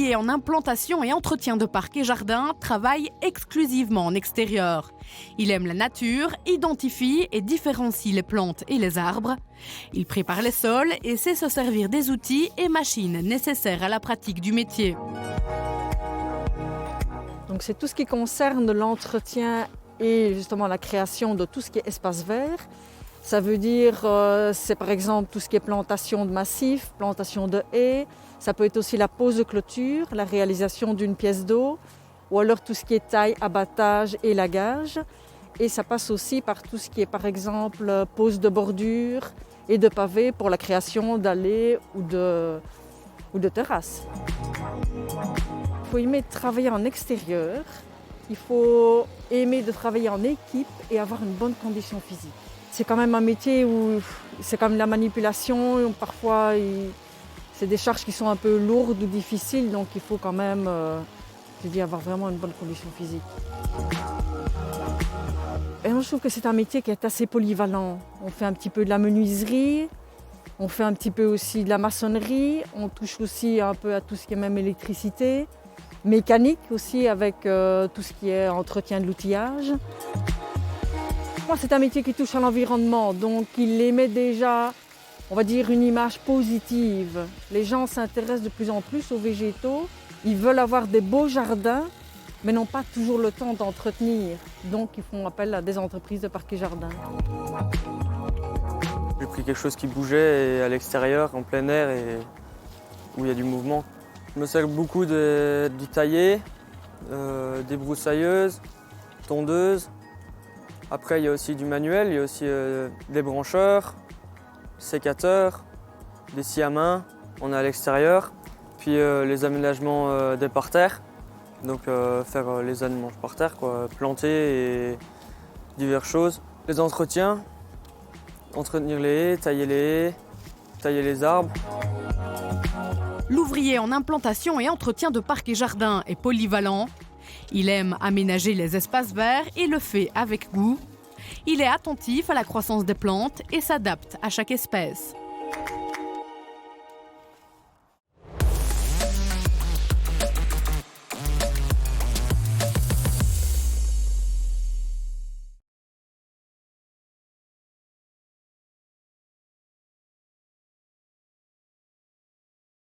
L'ouvrier en implantation et entretien de parcs et jardins travaille exclusivement en extérieur. Il aime la nature, identifie et différencie les plantes et les arbres. Il prépare les sols et sait se servir des outils et machines nécessaires à la pratique du métier. Donc c'est tout ce qui concerne l'entretien et justement la création de tout ce qui est espace vert. Ça veut dire, c'est par exemple tout ce qui est plantation de massifs, plantation de haies. Ça peut être aussi la pose de clôture, la réalisation d'une pièce d'eau, ou alors tout ce qui est taille, abattage, élagage. Et ça passe aussi par tout ce qui est par exemple pose de bordure et de pavés pour la création d'allées ou de terrasses. Il faut aimer travailler en extérieur, il faut aimer de travailler en équipe et avoir une bonne condition physique. C'est quand même un métier où c'est comme la manipulation, parfois c'est des charges qui sont un peu lourdes ou difficiles, donc il faut quand même avoir vraiment une bonne condition physique. Et moi, je trouve que c'est un métier qui est assez polyvalent. On fait un petit peu de la menuiserie, on fait un petit peu aussi de la maçonnerie, on touche aussi un peu à tout ce qui est même électricité, mécanique aussi avec tout ce qui est entretien de l'outillage. C'est un métier qui touche à l'environnement, donc il émet déjà, on va dire, une image positive. Les gens s'intéressent de plus en plus aux végétaux, ils veulent avoir des beaux jardins, mais n'ont pas toujours le temps d'entretenir. Donc ils font appel à des entreprises de parcs et jardins. J'ai pris quelque chose qui bougeait à l'extérieur, en plein air, et où il y a du mouvement. Je me sers beaucoup du taillé, des broussailleuses, tondeuses. Après, il y a aussi du manuel, il y a aussi des brancheurs, sécateurs, des scies à main, on est à l'extérieur. Puis les aménagements des parterres, donc faire les aménagements par terre, planter et diverses choses. Les entretiens, entretenir les haies, tailler les arbres. L'ouvrier en implantation et entretien de parcs et jardins est polyvalent. Il aime aménager les espaces verts et le fait avec goût. Il est attentif à la croissance des plantes et s'adapte à chaque espèce.